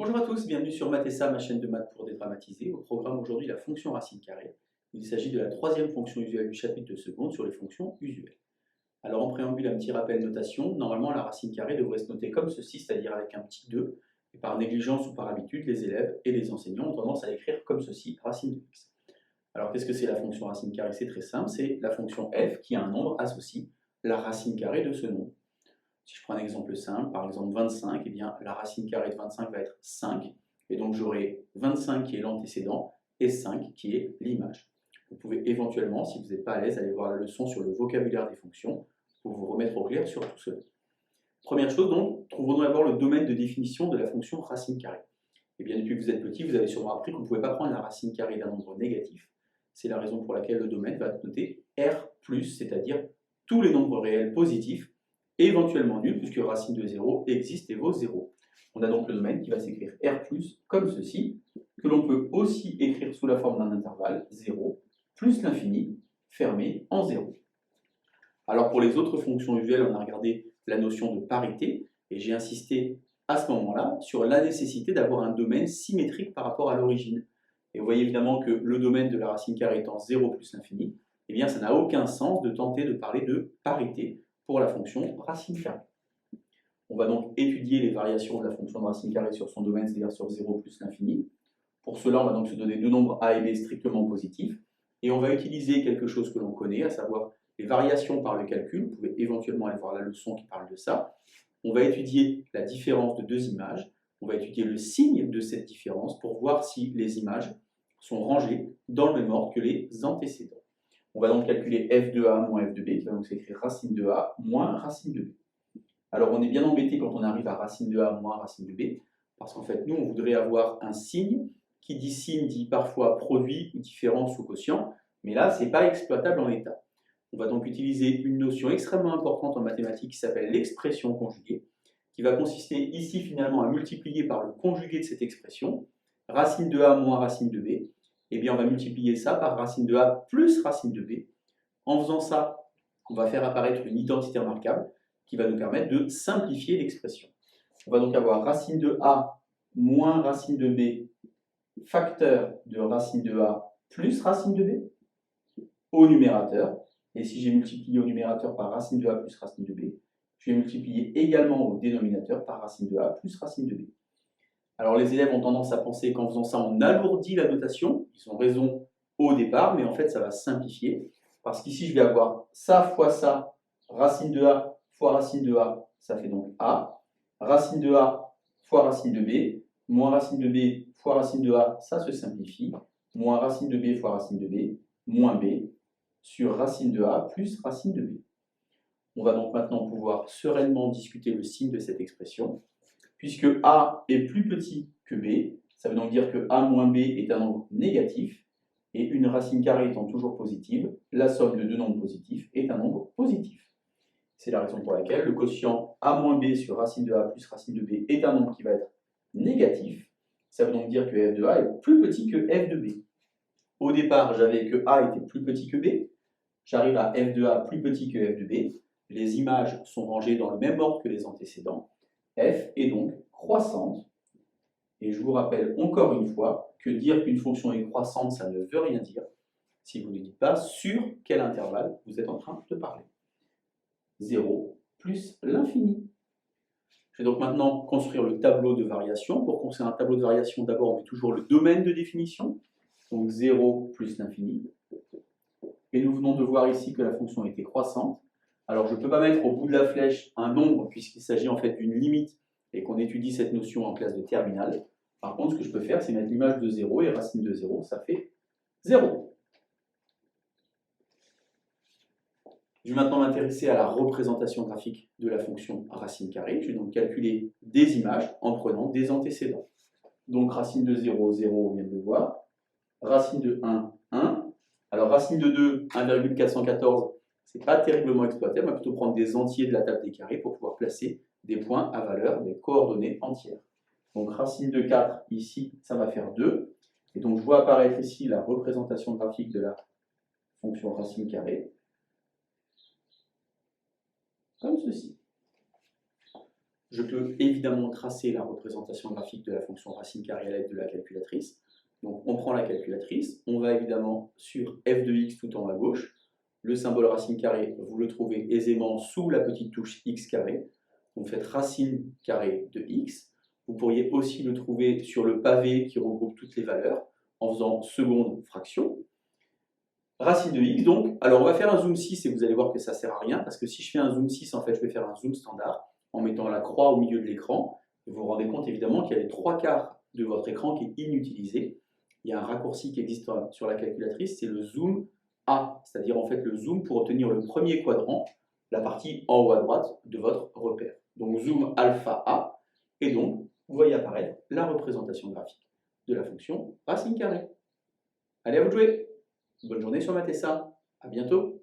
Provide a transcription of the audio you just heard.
Bonjour à tous, bienvenue sur Mathessa, ma chaîne de maths pour dédramatiser. Au programme aujourd'hui, la fonction racine carrée. Il s'agit de la troisième fonction usuelle du chapitre de seconde sur les fonctions usuelles. Alors en préambule, un petit rappel notation. Normalement, la racine carrée devrait se noter comme ceci, c'est-à-dire avec un petit 2. Et par négligence ou par habitude, les élèves et les enseignants ont tendance à l'écrire comme ceci, racine de x. Alors qu'est-ce que c'est la fonction racine carrée? C'est très simple, c'est la fonction f qui a un nombre associe la racine carrée de ce nombre. Si je prends un exemple simple, par exemple 25, eh bien, la racine carrée de 25 va être 5. Et donc j'aurai 25 qui est l'antécédent et 5 qui est l'image. Vous pouvez éventuellement, si vous n'êtes pas à l'aise, aller voir la leçon sur le vocabulaire des fonctions pour vous remettre au clair sur tout cela. Première chose donc, trouvons d'abord le domaine de définition de la fonction racine carrée. Et bien depuis que vous êtes petit, vous avez sûrement appris qu'on ne pouvait pas prendre la racine carrée d'un nombre négatif. C'est la raison pour laquelle le domaine va noter R+, c'est-à-dire tous les nombres réels positifs, et éventuellement nuls, puisque racine de 0 existe et vaut 0. On a donc le domaine qui va s'écrire R+, comme ceci, que l'on peut aussi écrire sous la forme d'un intervalle, 0, plus l'infini, fermé en 0. Alors pour les autres fonctions usuelles, on a regardé la notion de parité, et j'ai insisté à ce moment-là sur la nécessité d'avoir un domaine symétrique par rapport à l'origine. Et vous voyez évidemment que le domaine de la racine carrée étant 0 plus l'infini, eh bien ça n'a aucun sens de tenter de parler de parité pour la fonction racine carrée. On va donc étudier les variations de la fonction de racine carrée sur son domaine, c'est-à-dire sur 0 plus l'infini. Pour cela, on va donc se donner deux nombres a et b strictement positifs, et on va utiliser quelque chose que l'on connaît, à savoir les variations par le calcul. Vous pouvez éventuellement aller voir la leçon qui parle de ça. On va étudier la différence de deux images, on va étudier le signe de cette différence pour voir si les images sont rangées dans le même ordre que les antécédents. On va donc calculer f de a moins f de b, qui va donc s'écrire racine de a moins racine de b. Alors on est bien embêté quand on arrive à racine de a moins racine de b, parce qu'en fait nous on voudrait avoir un signe, qui dit signe dit parfois produit, différence ou quotient, mais là c'est pas exploitable en l'état. On va donc utiliser une notion extrêmement importante en mathématiques qui s'appelle l'expression conjuguée, qui va consister ici finalement à multiplier par le conjugué de cette expression, racine de a moins racine de b, et bien on va multiplier ça par racine de a plus racine de b. En faisant ça, on va faire apparaître une identité remarquable qui va nous permettre de simplifier l'expression. On va donc avoir racine de a moins racine de b facteur de racine de a plus racine de b au numérateur. Et si j'ai multiplié au numérateur par racine de a plus racine de b, je vais multiplier également au dénominateur par racine de a plus racine de b. Alors les élèves ont tendance à penser qu'en faisant ça, on alourdit la notation. Ils ont raison au départ, mais en fait, ça va simplifier. Parce qu'ici, je vais avoir ça fois ça, racine de a fois racine de a, ça fait donc a. Racine de a fois racine de b, moins racine de b fois racine de a, ça se simplifie. Moins racine de b fois racine de b, moins b, sur racine de a plus racine de b. On va donc maintenant pouvoir sereinement discuter le signe de cette expression. Puisque a est plus petit que b, ça veut donc dire que a moins b est un nombre négatif, et une racine carrée étant toujours positive, la somme de deux nombres positifs est un nombre positif. C'est la raison pour laquelle le quotient a moins b sur racine de a plus racine de b est un nombre qui va être négatif. Ça veut donc dire que f de a est plus petit que f de b. Au départ, j'avais que a était plus petit que b. J'arrive à f de a plus petit que f de b. Les images sont rangées dans le même ordre que les antécédents. F est donc croissante. Et je vous rappelle encore une fois que dire qu'une fonction est croissante, ça ne veut rien dire si vous ne dites pas sur quel intervalle vous êtes en train de parler. 0 plus l'infini. Je vais donc maintenant construire le tableau de variation. Pour construire un tableau de variation, d'abord on met toujours le domaine de définition, donc 0 plus l'infini. Et nous venons de voir ici que la fonction était croissante. Alors je ne peux pas mettre au bout de la flèche un nombre puisqu'il s'agit en fait d'une limite et qu'on étudie cette notion en classe de terminale. Par contre, ce que je peux faire, c'est mettre l'image de 0 et racine de 0, ça fait 0. Je vais maintenant m'intéresser à la représentation graphique de la fonction racine carrée. Je vais donc calculer des images en prenant des antécédents. Donc racine de 0, 0, on vient de le voir. Racine de 1, 1. Alors racine de 2, 1,414, c'est pas terriblement exploité. On va plutôt prendre des entiers de la table des carrés pour pouvoir placer des points à valeur, des coordonnées entières. Donc racine de 4, ici, ça va faire 2. Et donc je vois apparaître ici la représentation graphique de la fonction racine carrée, comme ceci. je peux évidemment tracer la représentation graphique de la fonction racine carrée à l'aide de la calculatrice. Donc on prend la calculatrice, on va évidemment sur f de x tout en haut à gauche. Le symbole racine carrée, vous le trouvez aisément sous la petite touche x carré. Donc faites racine carrée de x. Vous pourriez aussi le trouver sur le pavé qui regroupe toutes les valeurs en faisant seconde fraction. Racine de x donc, alors on va faire un zoom 6 et vous allez voir que ça ne sert à rien parce que si je fais un zoom 6, en fait je vais faire un zoom standard en mettant la croix au milieu de l'écran. Et vous vous rendez compte évidemment qu'il y a les 3/4 de votre écran qui est inutilisé. Il y a un raccourci qui existe sur la calculatrice, c'est le zoom A, c'est-à-dire en fait le zoom pour obtenir le premier quadrant, la partie en haut à droite de votre repère. Donc zoom alpha A, et donc vous voyez apparaître la représentation graphique de la fonction racine carrée. Allez, à vous de jouer! Bonne journée sur Matessa, à bientôt!